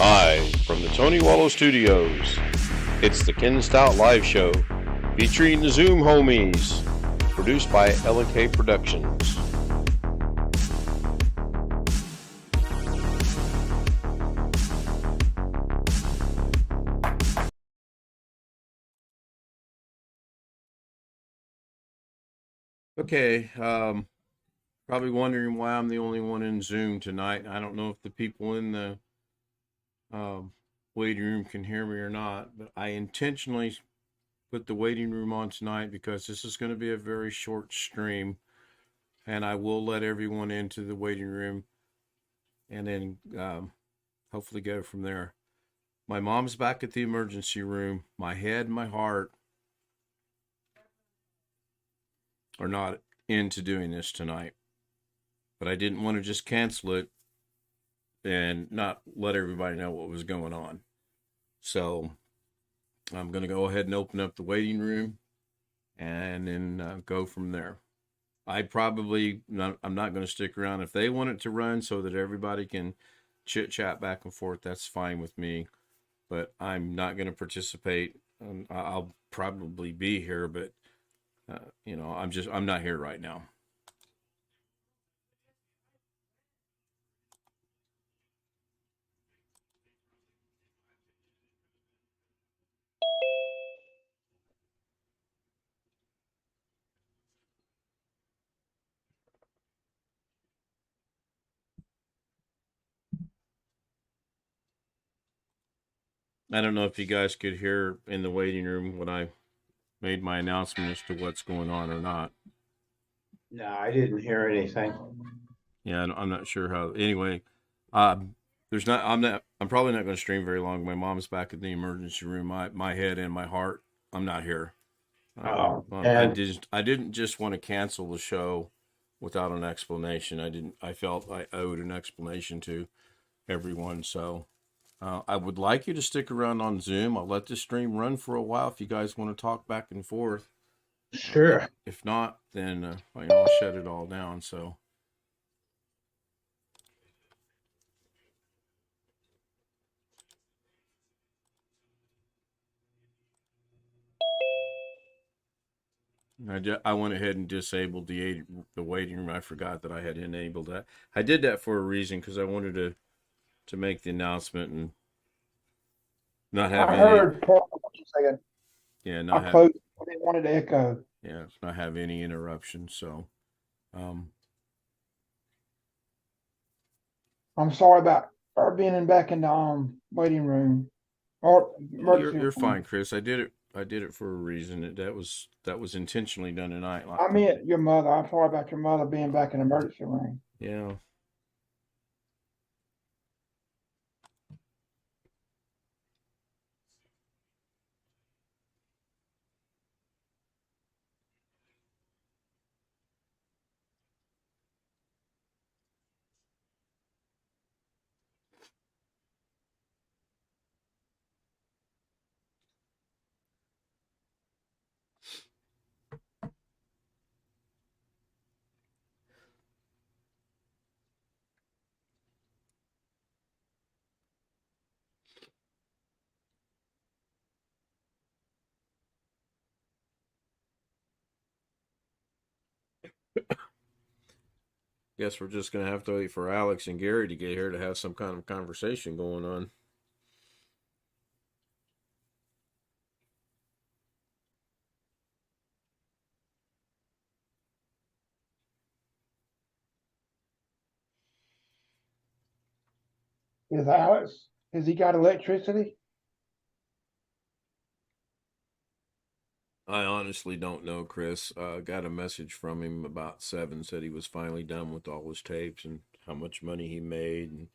Live from the Tony Wallow Studios, it's the Ken Stout Live Show featuring the Zoom homies, produced by L&K Productions. Okay, probably wondering why I'm the only one in Zoom tonight. I don't know if the people in the um, waiting room can hear me or not, but I intentionally put the waiting room on tonight because this is going to be a very short stream, and I will let everyone into the waiting room and then hopefully go from there. My mom's back at the emergency room. My head and my heart are not into doing this tonight, but I didn't want to just cancel it and not let everybody know what was going on. So I'm going to go ahead and open up the waiting room and then go from there. I'm not going to stick around. If they want it to run so that everybody can chit chat back and forth, that's fine with me. But I'm not going to participate. I'll probably be here, but I'm not here right now. I don't know if you guys could hear in the waiting room when I made my announcement as to what's going on or not. No, I didn't hear anything. Yeah, I'm not sure how. Anyway, there's not. I'm probably not going to stream very long. My mom's back in the emergency room. My head and my heart. I'm not here. And I didn't just want to cancel the show without an explanation. I felt I owed an explanation to everyone. So I would like you to stick around on Zoom. I'll let the stream run for a while if you guys want to talk back and forth. sure. If not, then I'll shut it all down. So. I went ahead and disabled the waiting room. I forgot that I had enabled that. I did that for a reason because I wanted to make the announcement and not have I any. heard part of what you said. Yeah, I not have. closed. I didn't want it to echo. Yeah, not have any interruptions. So, um, I'm sorry about her being back in the waiting room or emergency you're room. fine, Chris. I did it for a reason. That was intentionally done tonight. I meant your mother. I'm sorry about your mother being back in the emergency room. Yeah. Guess we're just gonna have to wait for Alex and Gary to get here to have some kind of conversation going on. Is Alex? Has he got electricity? I honestly don't know, Chris. Got a message from him about 7, said he was finally done with all his tapes and how much money he made and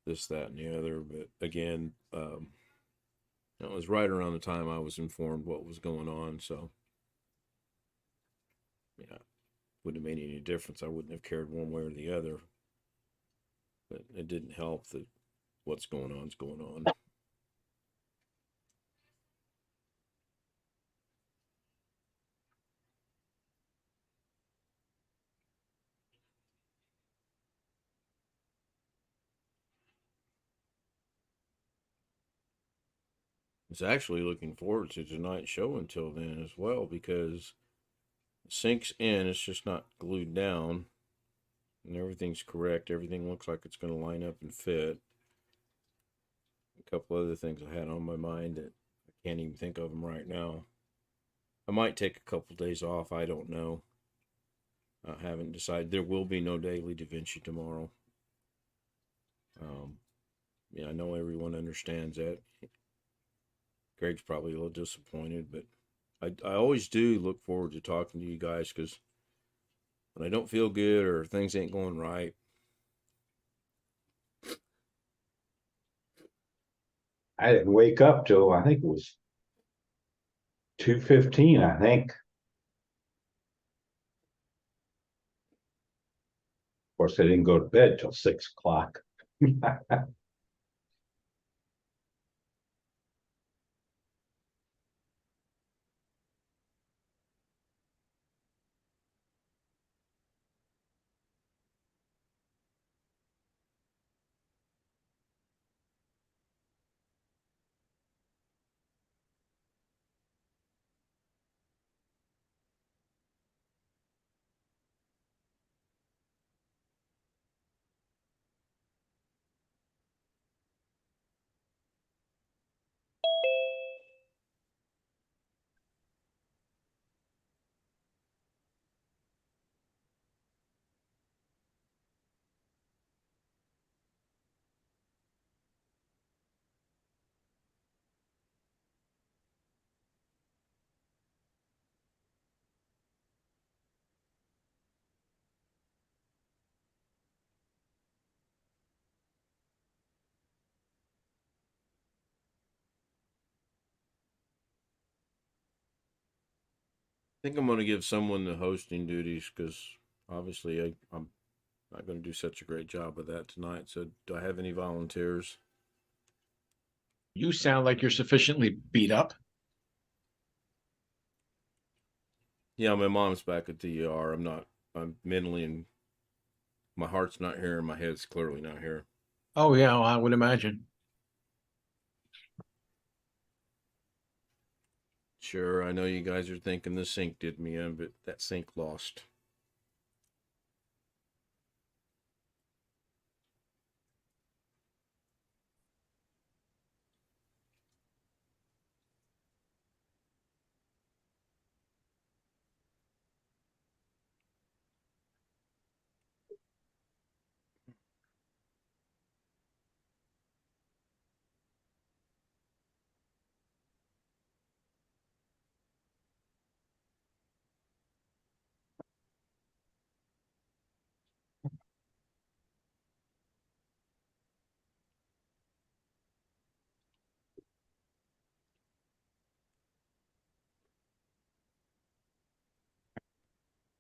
this, that, and the other. But again, that was right around the time I was informed what was going on. So, yeah, wouldn't have made any difference. I wouldn't have cared one way or the other. But it didn't help that what's going on is going on. was actually looking forward to tonight's show until then as well because it sinks in. It's just not glued down, and everything's correct. Everything looks like it's going to line up and fit. A couple other things I had on my mind that I can't even think of them right now. I might take a couple days off. I don't know. I haven't decided. There will be no daily Da Vinci tomorrow. Yeah, I know everyone understands that. Greg's probably a little disappointed, but I always do look forward to talking to you guys because when I don't feel good or things ain't going right, I didn't wake up till I think it was 2:15, I think. Of course, I didn't go to bed till 6 o'clock. I think I'm going to give someone the hosting duties because obviously I'm not going to do such a great job of that tonight. So, do I have any volunteers? You sound like you're sufficiently beat up. Yeah, my mom's back at the ER. I'm mentally and my heart's not here and my head's clearly not here. Oh, yeah, well, I would imagine. Sure, I know you guys are thinking the sink did me in, but that sink lost.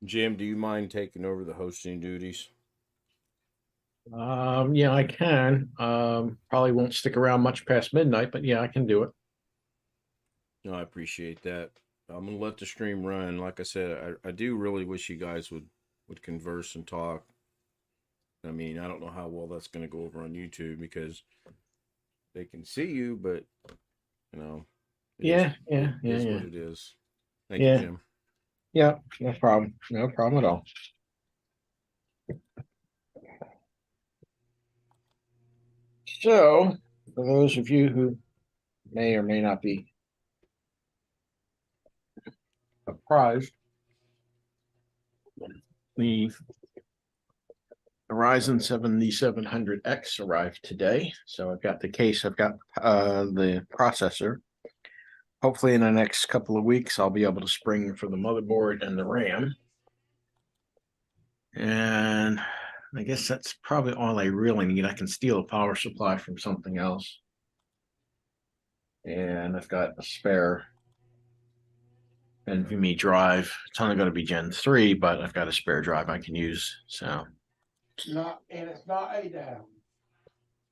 Jim, do you mind taking over the hosting duties? Yeah, I can. Probably won't stick around much past midnight, but yeah, I can do it. No, I appreciate that. I'm gonna let the stream run. Like I said, I do really wish you guys would converse and talk. I mean, I don't know how well that's gonna go over on YouTube because they can see you, but you know, Yeah. it is what it is. Thank you, Yeah. Jim. Yeah, no problem. No problem at all. So, for those of you who may or may not be apprised, the Ryzen 7700X arrived today. So I've got the case, I've got the processor. Hopefully in the next couple of weeks, I'll be able to spring for the motherboard and the RAM. And I guess that's probably all I really need. I can steal a power supply from something else. And I've got a spare NVMe drive. It's only going to be Gen 3, but I've got a spare drive I can use. So, It's not a data.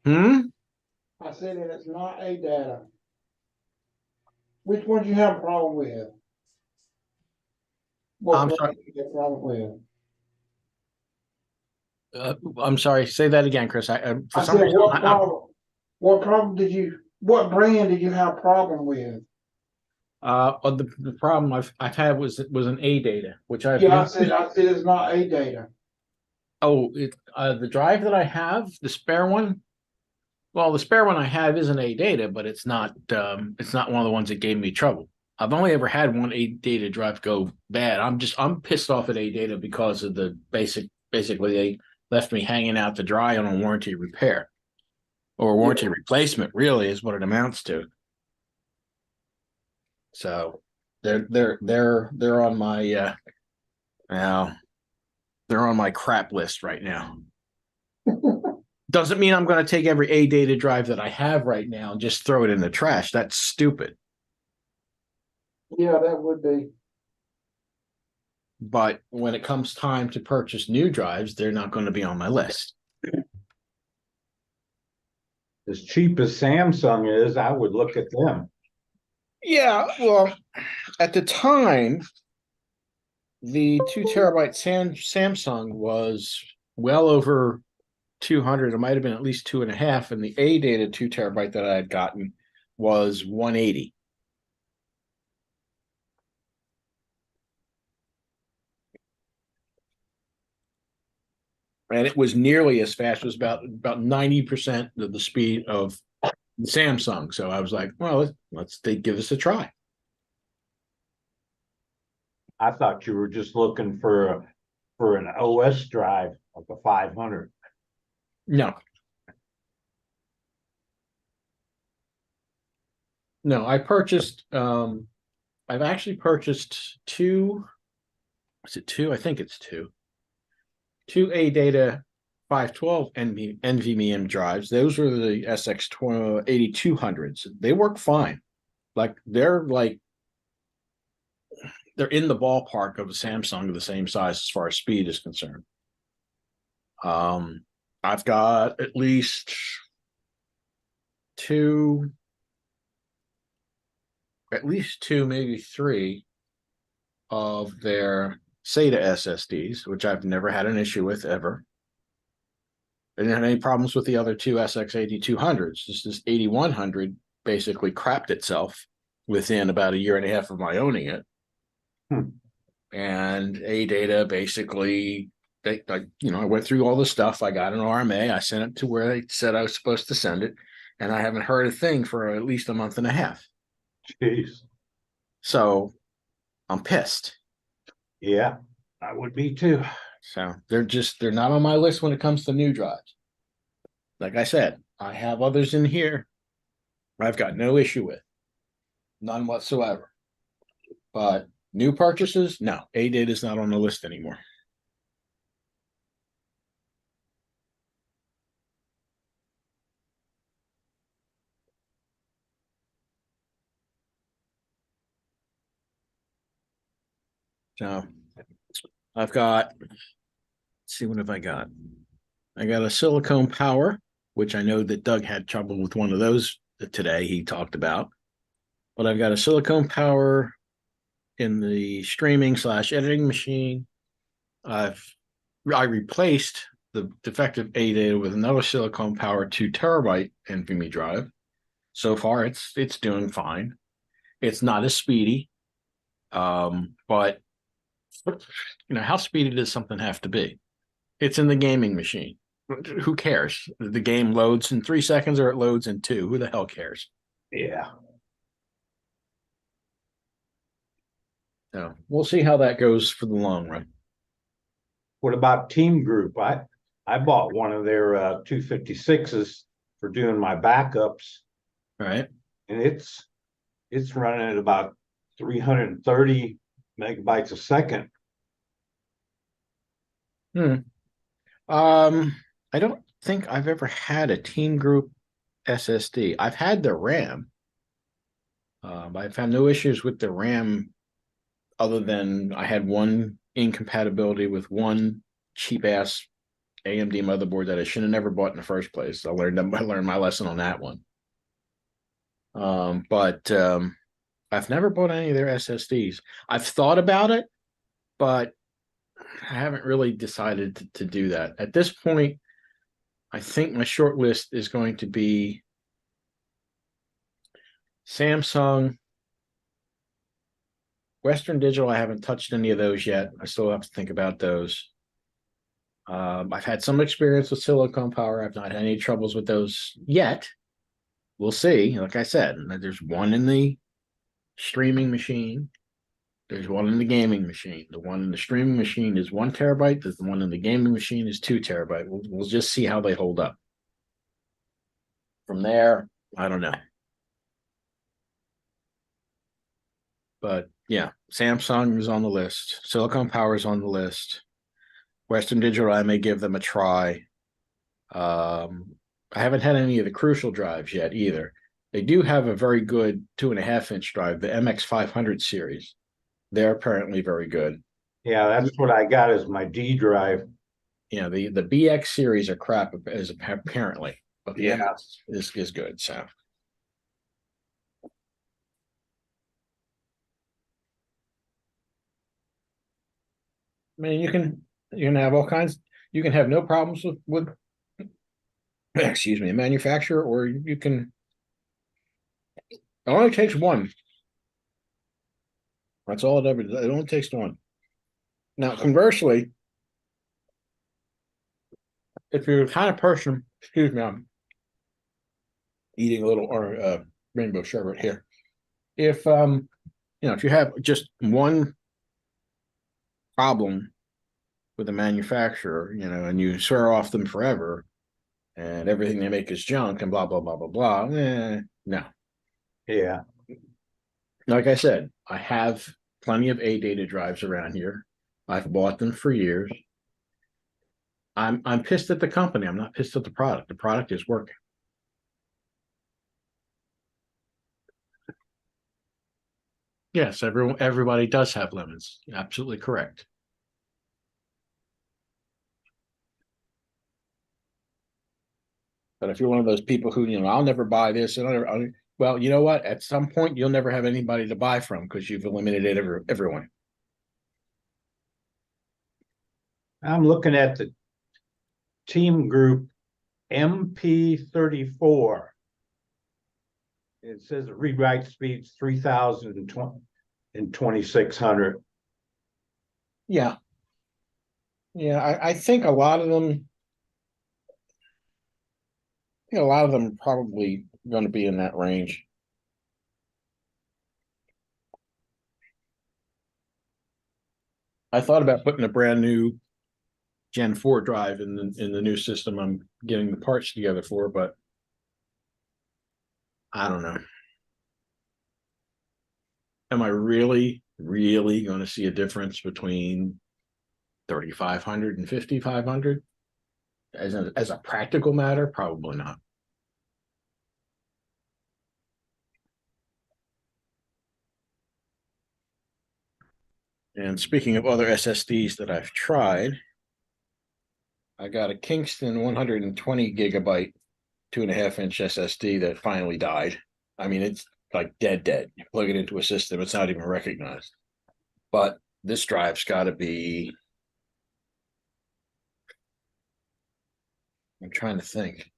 hmm? I said that it's not a data. Which one do you have a problem with? What I'm one sorry. do you have a problem with? I'm sorry. Say that again, Chris. For I some said, reason, what problem did you What brand did you have a problem with? The problem I've had was an A data, which I've Yeah, used. I said it's not A data. Oh, the drive that I have, the spare one. Well, the spare one I have is an A data, but it's not one of the ones that gave me trouble. I've only ever had one A data drive go bad. I'm pissed off at A data because of the basically they left me hanging out to dry on a warranty repair or a warranty replacement, really is what it amounts to. So they're on my now they're on my crap list right now. Doesn't mean I'm going to take every A data drive that I have right now and just throw it in the trash. That's stupid. Yeah, that would be. But when it comes time to purchase new drives, they're not going to be on my list. As cheap as Samsung is, I would look at them. Yeah, well, at the time, the 2 terabyte Samsung was well over 200. It might have been at least 2.5, and the A data 2 terabyte that I had gotten was 180. And it was nearly as fast. It was about 90% of the speed of the Samsung. So I was like, well, let's give this a try. I thought you were just looking for an OS drive like a 500. No. No, I've actually purchased two. Is it two? I think it's two. Two A data 512 NVMe drives. Those were the SX 8200s. They work fine. They're in the ballpark of a Samsung of the same size as far as speed is concerned. I've got at least two, maybe three of their SATA SSDs, which I've never had an issue with ever. I didn't have any problems with the other two SX 8200s. This 8100 basically crapped itself within about a year and a half of my owning it. And A data basically, I went through all the stuff. I got an RMA. I sent it to where they said I was supposed to send it, and I haven't heard a thing for at least a month and a half. Jeez. So I'm pissed. Yeah, I would be too. So they're not on my list when it comes to new drives. Like I said, I have others in here I've got no issue with. None whatsoever. But new purchases, no. A data is not on the list anymore. So I've got, let's see, what have I got? I got a silicone power, which I know that Doug had trouble with one of those today he talked about. But I've got a silicone power in the streaming/editing machine. I replaced the defective A data with another silicone power 2 terabyte NVMe drive. So far, it's doing fine. It's not as speedy, but how speedy does something have to be? It's in the gaming machine. Who cares? The game loads in 3 seconds or it loads in 2. Who the hell cares? Yeah. So we'll see how that goes for the long run. What about Team Group? I bought one of their 256s for doing my backups. Right. And it's running at about 330 megabytes a second. I don't think I've ever had a Team Group SSD. I've had the RAM. I've had no issues with the RAM other than I had one incompatibility with one cheap ass AMD motherboard that I should have never bought in the first place. I learned my lesson on that one. But I've never bought any of their SSDs. I've thought about it, but I haven't really decided to do that. At this point, I think my short list is going to be Samsung, Western Digital, I haven't touched any of those yet. I still have to think about those. I've had some experience with silicone power. I've not had any troubles with those yet. We'll see. Like I said, there's one in the streaming machine. There's one in the gaming machine. The one in the streaming machine is 1 terabyte. The one in the gaming machine is 2 terabyte. We'll just see how they hold up. From there, I don't know. But yeah, Samsung is on the list. Silicon Power is on the list. Western Digital, I may give them a try. I haven't had any of the Crucial drives yet either. They do have a very good 2.5-inch drive, the MX500 series. They're apparently very good. Yeah, that's what I got as my D drive. Yeah, the BX series are crap as apparently, but the Yeah. MX is good. So I mean, you can have all kinds. You can have no problems with excuse me, a manufacturer, or you can. It only takes one. That's all it ever. It only takes one. Now, conversely, if you're the kind of person, excuse me, I'm eating a little or rainbow sherbet here. If if you have just one problem with the manufacturer, and you swear off them forever, and everything they make is junk, and blah blah blah blah blah. No. Yeah. Like I said, I have plenty of A data drives around here. I've bought them for years. I'm pissed at the company. I'm not pissed at the product. The product is working. Yes, everybody does have lemons. Absolutely correct. But if you're one of those people who, I'll never buy this, and well, you know what? At some point, you'll never have anybody to buy from because you've eliminated everyone. I'm looking at the team group MP34. It says the read write speed's 3,000 and 2,600. Yeah. Yeah, I think a lot of them, a lot of them are probably going to be in that range. I thought about putting a brand new Gen 4 drive in the new system I'm getting the parts together for, but I don't know. Am I really, really going to see a difference between 3,500 and 5,500? As a practical matter, probably not. And speaking of other SSDs that I've tried, I got a Kingston 120 gigabyte 2.5-inch SSD that finally died. I mean, it's like dead. You plug it into a system, it's not even recognized. But this drive's got to be, I'm trying to think.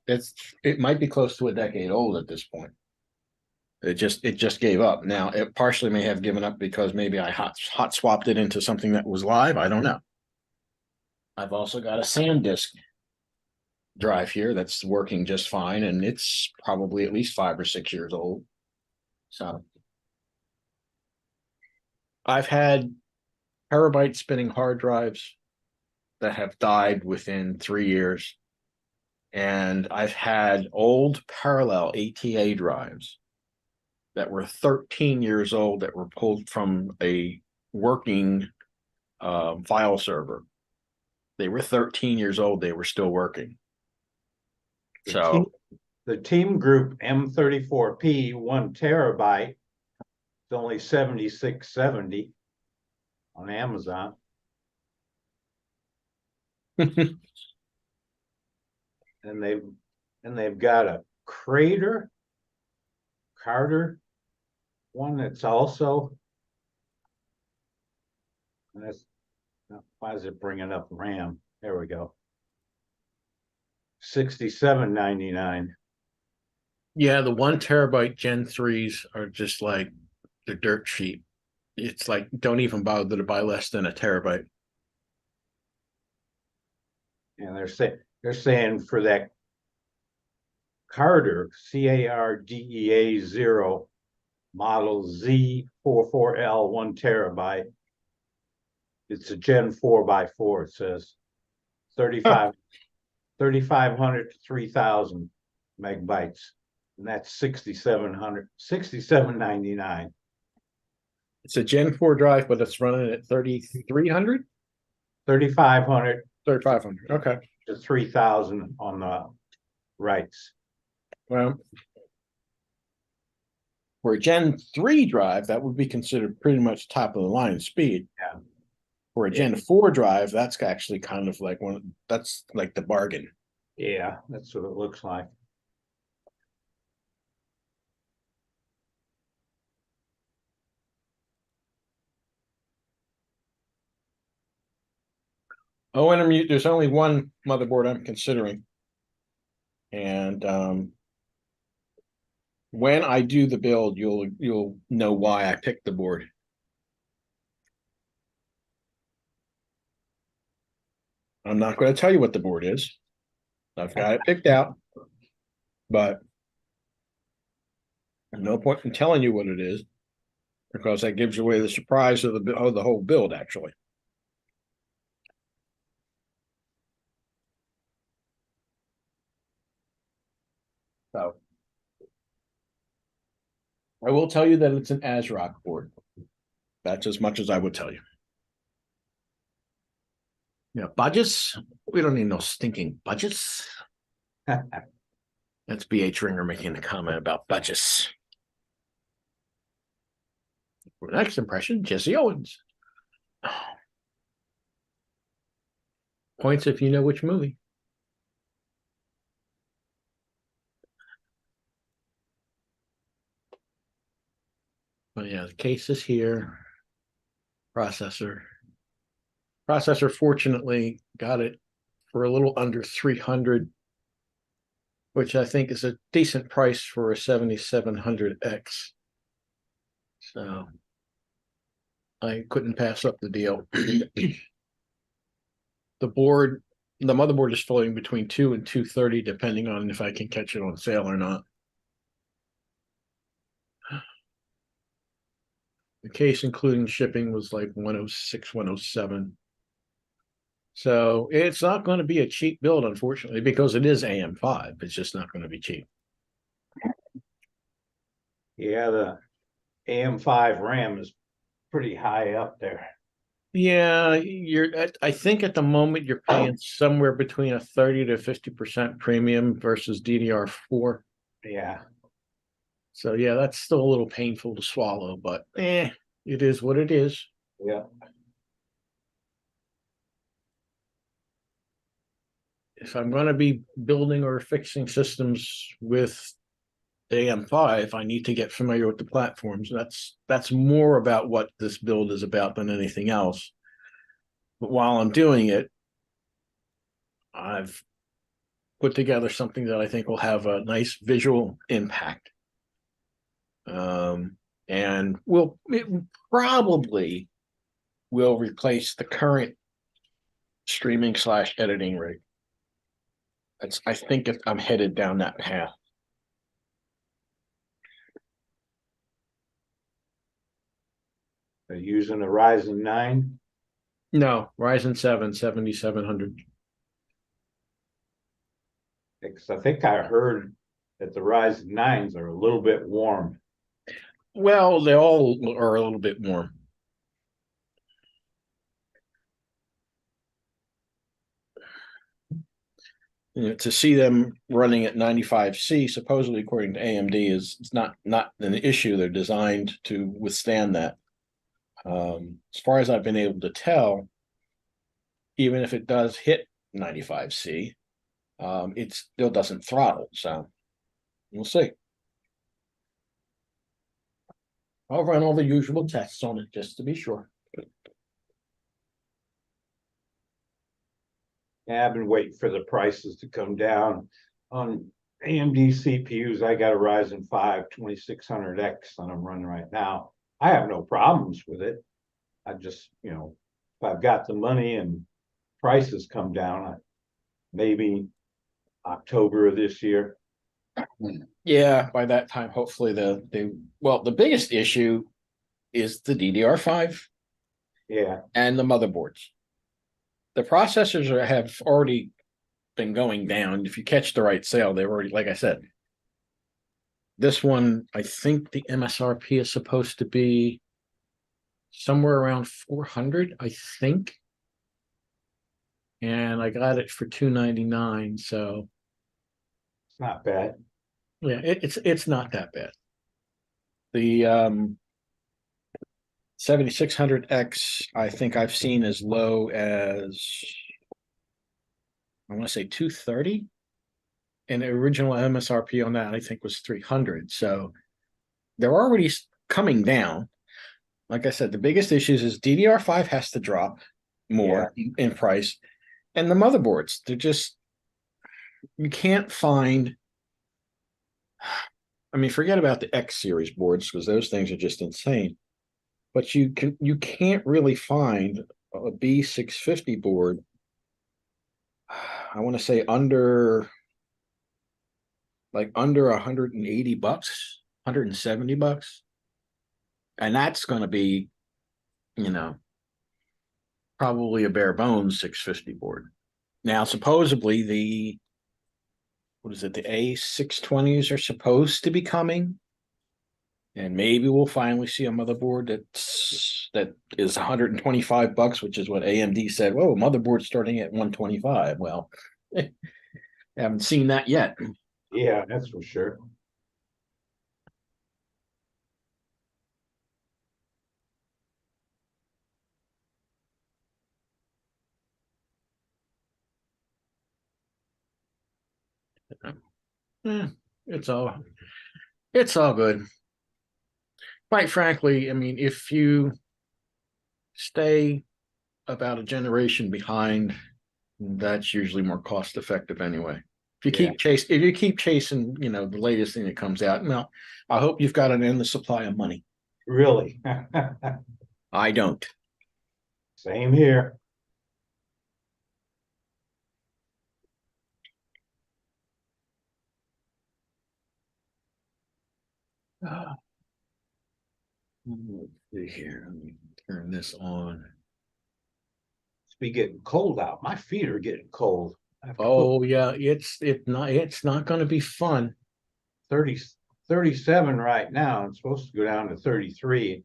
It might be close to a decade old at this point. It just gave up. Now it partially may have given up because maybe I hot swapped it into something that was live. I don't know. I've also got a SanDisk drive here that's working just fine, and it's probably at least 5 or 6 years old. So I've had terabyte spinning hard drives that have died within 3 years. And I've had old parallel ATA drives that were 13 years old that were pulled from a working file server. They were 13 years old. They were still working. The team group M34P 1 terabyte. It's only 76.70 on Amazon. And they've got a Carter one that's also, and that's, why is it bringing up RAM? There we go. 67.99. Yeah, the 1 terabyte Gen 3s are just like they're dirt cheap. It's like don't even bother to buy less than a terabyte. And they're saying for that Carter CARDEA 0 model Z44L 1 terabyte. It's a Gen 4x4. It says 3,500 to 3,000 megabytes, and that's 6,799. It's a Gen 4 drive, but it's running at 3,300, 3,500 3,500. Okay. to 3,000 on the writes. Well, for a Gen 3 drive, that would be considered pretty much top of the line speed. Yeah. For a Gen 4 drive, that's actually kind of like that's like the bargain. Yeah, that's what it looks like. Oh, and there's only one motherboard I'm considering. And when I do the build, you'll know why I picked the board. I'm not going to tell you what the board is. I've got it picked out, but no point in telling you what it is because that gives away the surprise of the whole build, actually. So I will tell you that it's an ASRock board. That's as much as I would tell you. Yeah, budgets. We don't need no stinking budgets. That's BH Ringer making a comment about budgets. Next impression, Jesse Owens. Points if you know which movie. But yeah, the case is here. Processor. Processor fortunately got it for a little under 300, which I think is a decent price for a 7700X. So I couldn't pass up the deal. The motherboard is floating between 2 and 230, depending on if I can catch it on sale or not. The case, including shipping, was like 106, 107. So it's not going to be a cheap build, unfortunately, because it is AM5. It's just not going to be cheap. Yeah, the AM5 RAM is pretty high up there. Yeah, I think at the moment you're paying somewhere between a 30 to 50% premium versus DDR4. Yeah. So yeah, that's still a little painful to swallow, but it is what it is. Yeah. If I'm going to be building or fixing systems with AM5, I need to get familiar with the platforms. That's more about what this build is about than anything else. But while I'm doing it, I've put together something that I think will have a nice visual impact. And it probably will replace the current streaming / editing rig. I think if I'm headed down that path. They're using a Ryzen 9. No, Ryzen 7 7700. Because I think I heard that the Ryzen 9s are a little bit warm. Well, they all are a little bit warm. To see them running at 95C, supposedly according to AMD, is not an issue. They're designed to withstand that. As far as I've been able to tell, even if it does hit 95C, it still doesn't throttle. So we'll see. I'll run all the usual tests on it just to be sure. Yeah, I've been waiting for the prices to come down on AMD CPUs, I got a Ryzen 5 2600X that I'm running right now. I have no problems with it. I just, if I've got the money and prices come down, maybe October of this year. Yeah, by that time, hopefully the biggest issue is the DDR5 Yeah, and the motherboards. The processors have already been going down. If you catch the right sale, they've already, like I said, this one, I think the MSRP is supposed to be somewhere around 400, I think. And I got it for $299. So it's not bad. yeah, it's not that bad. The 7600X, I think I've seen as low as, I want to say 230. And the original MSRP on that, I think, was 300. So they're already coming down. Like I said, the biggest issues is DDR5 has to drop more in price. And the motherboards, they're just, you can't find, I mean, forget about the X series boards because those things are just insane. But you can't really find a B650 board. I want to say under 180 bucks, $170. And that's going to be, probably a bare bones 650 board. Now, supposedly the A620s are supposed to be coming. And maybe we'll finally see a motherboard that is 125 bucks, which is what AMD said. Whoa, motherboard starting at 125. Well, I haven't seen that yet. Yeah, that's for sure. It's all good. Quite frankly, I mean, if you stay about a generation behind, that's usually more cost effective anyway. If you keep chasing, the latest thing that comes out, well, I hope you've got an endless supply of money. Really? I don't. Same here. Let's see here. Let me turn this on. It's be getting cold out. My feet are getting cold. Oh yeah, it's not going to be fun. 37 right now. It's supposed to go down to 33.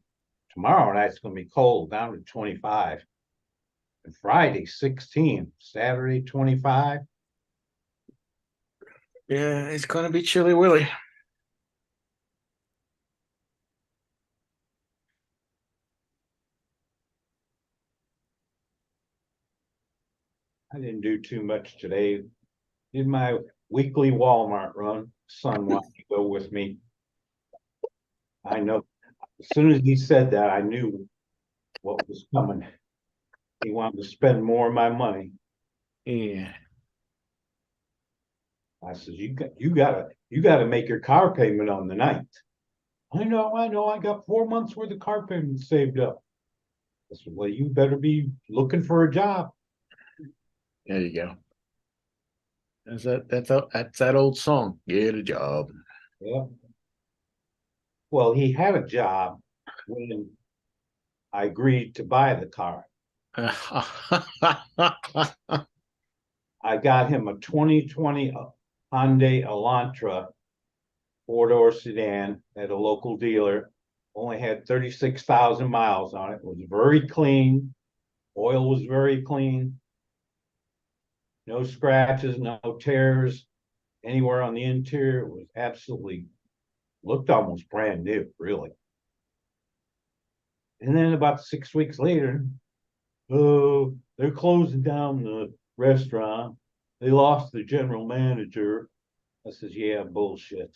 Tomorrow night's going to be cold, down to 25. And Friday, 16. Saturday, 25. Yeah, it's going to be chilly willy. I didn't do too much today. Did my weekly Walmart run. Son wanted to go with me. I know. As soon as he said that, I knew what was coming. He wanted to spend more of my money. Yeah. I said, you gotta make your car payment on the 9th. I know. I got 4 months worth of car payments saved up. I said, well, you better be looking for a job. There you go. That's that old song. Get a job. Yeah. Well, he had a job when I agreed to buy the car. I got him a 2020 Hyundai Elantra 4-door sedan at a local dealer. Only had 36,000 miles on it. It was very clean. Oil was very clean. No scratches, no tears anywhere on the interior. It was absolutely, looked almost brand new, really. And then about 6 weeks later, oh, they're closing down the restaurant. They lost the general manager. I says, yeah, bullshit.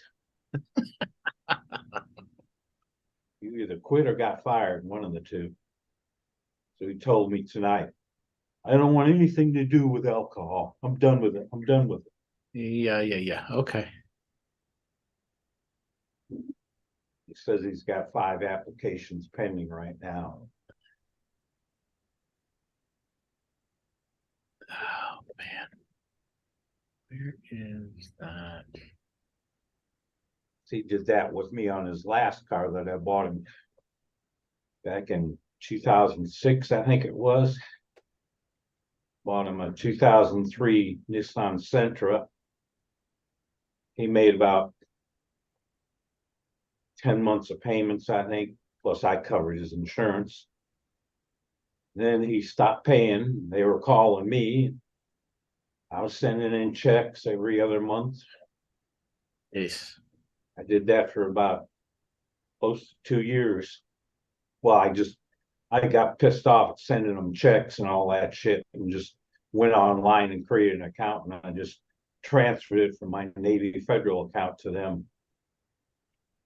You either quit or got fired, one of the two. So he told me tonight, I don't want anything to do with alcohol. I'm done with it. Yeah. Okay. says he's got 5 applications pending right now. Oh, man. Where is that? He did that with me on his last car that I bought him back in 2006, I think it was. Bought him a 2003 Nissan Sentra. He made about 10 months of payments, I think, plus I covered his insurance. Then he stopped paying. They were calling me. I was sending in checks every other month. Yes. I did that for about close to 2 years. Well, I got pissed off at sending them checks and all that shit and just went online and created an account, and I just transferred it from my Navy Federal account to them.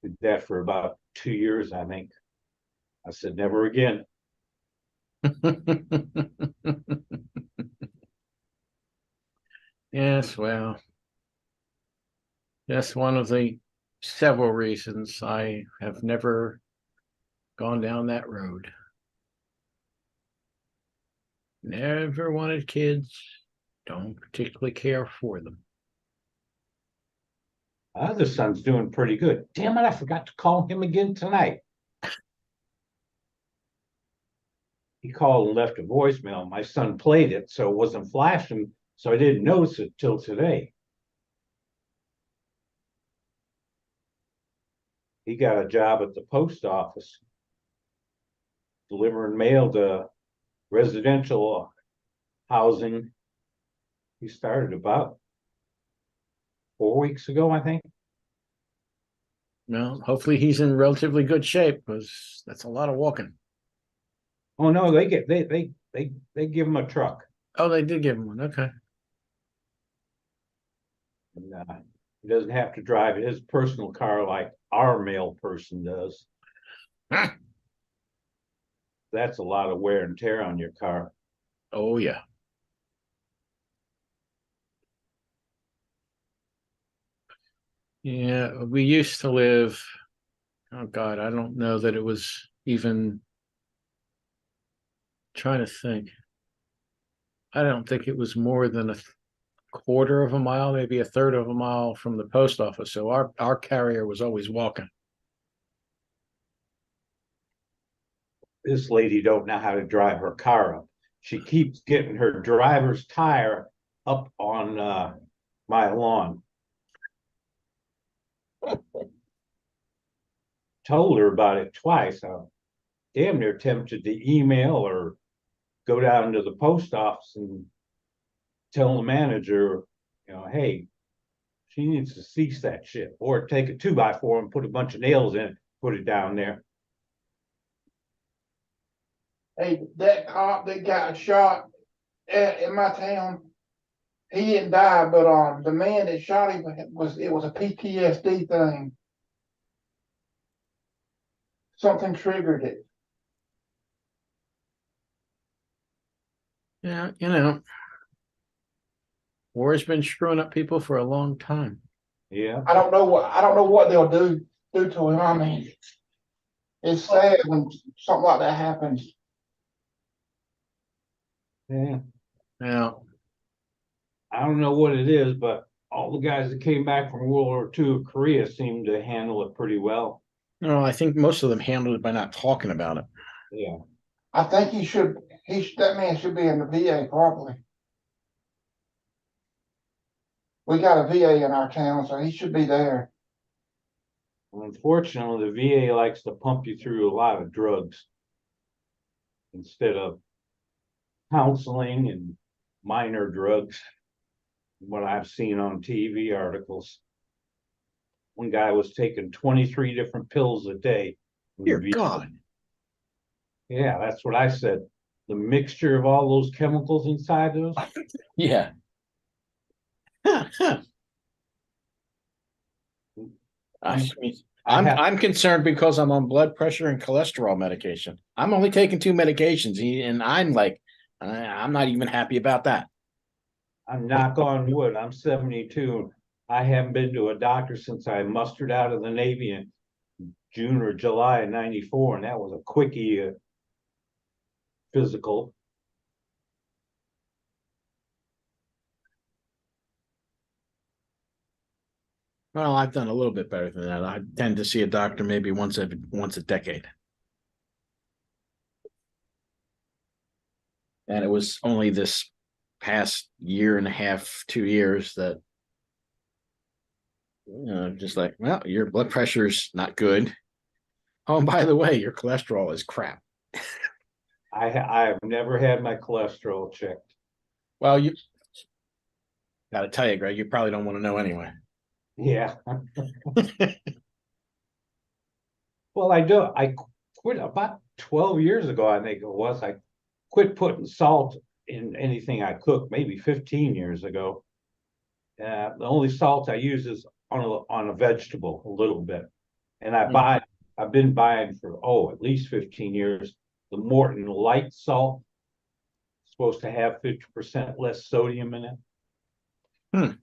Did that for about 2 years, I think. I said, never again. Yes, well, that's one of the several reasons I have never gone down that road. Never wanted kids, don't particularly care for them. My other son's doing pretty good. Damn it, I forgot to call him again tonight. He called and left a voicemail. My son played it, so it wasn't flashing, so I didn't notice it till today. He got a job at the post office, delivering mail to residential housing. He started about 4 weeks ago, I think. Well, hopefully he's in relatively good shape, because that's a lot of walking. Oh no, they give him a truck. Oh, they did give him one. Okay. And, he doesn't have to drive his personal car like our mail person does. Huh. That's a lot of wear and tear on your car. Oh, yeah. Yeah, we used to live, oh God, I don't know that it was even, trying to think. I don't think it was more than a quarter of a mile, maybe a third of a mile from the post office. So our carrier was always walking. This lady don't know how to drive her car up. She keeps getting her driver's tire up on my lawn. Told her about it twice. I'm damn near tempted to email or go down to the post office and tell the manager, hey, she needs to cease that shit, or take a 2x4 and put a bunch of nails in it, put it down there. Hey, that cop that got shot in my town, he didn't die, but the man that shot him it was a PTSD thing. Something triggered it. Yeah, war's been screwing up people for a long time. Yeah. I don't know what they'll do to him. I mean, it's sad when something like that happens. Yeah. Now, I don't know what it is, but all the guys that came back from World War II of Korea seemed to handle it pretty well. no, I think most of them handled it by not talking about it. Yeah. I think that man should be in the VA probably. We got a VA in our town, so he should be there. Unfortunately, the VA likes to pump you through a lot of drugs instead of counseling and minor drugs. What I've seen on TV articles. One guy was taking 23 different pills a day. Dear God. Yeah, that's what I said. The mixture of all those chemicals inside those. Yeah. I'm concerned because I'm on blood pressure and cholesterol medication. I'm only taking 2 medications, and I'm like, I'm not even happy about that. I'm knock on wood. I'm 72. I haven't been to a doctor since I mustered out of the Navy in June or July of '94, and that was a quickie physical. Well, I've done a little bit better than that. I tend to see a doctor maybe once a decade. And it was only this past year and a half, 2 years that, just like, well, your blood pressure's not good. Oh, and by the way, your cholesterol is crap. I have never had my cholesterol checked. Well, you got to tell you, Greg, you probably don't want to know anyway. Yeah. Well, I do. I quit about 12 years ago, I think it was. I quit putting salt in anything I cook, maybe 15 years ago. The only salt I use is on a vegetable, a little bit. And I've been buying for at least 15 years the Morton light salt. It's supposed to have 50% less sodium in it.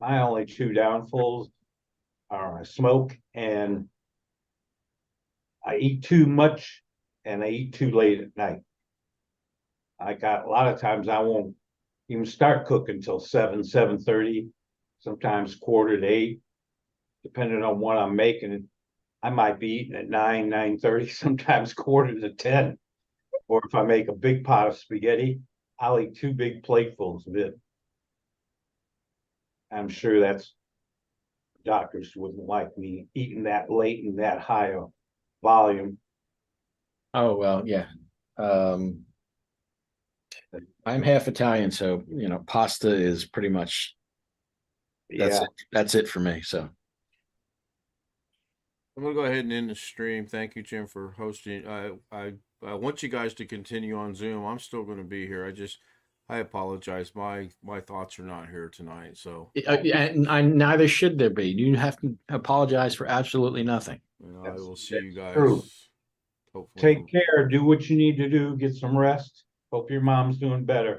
My only two downfalls are I smoke and I eat too much and I eat too late at night. I got a lot of times I won't even start cooking till 7:30, sometimes 7:45, depending on what I'm making. I might be eating at 9:30, sometimes 9:45. Or if I make a big pot of spaghetti, I'll eat 2 big platefuls of it. I'm sure doctors wouldn't like me eating that late and that high of volume. Oh, well, yeah. I'm half Italian, so pasta is pretty much that's it for me. So I'm gonna go ahead and end the stream. Thank you, Jim, for hosting. I want you guys to continue on Zoom. I'm still going to be here. I apologize. My thoughts are not here tonight. So and neither should there be. You have to apologize for absolutely nothing. I will see you guys. True. Hopefully. Take care. Do what you need to do. Get some rest. Hope your mom's doing better.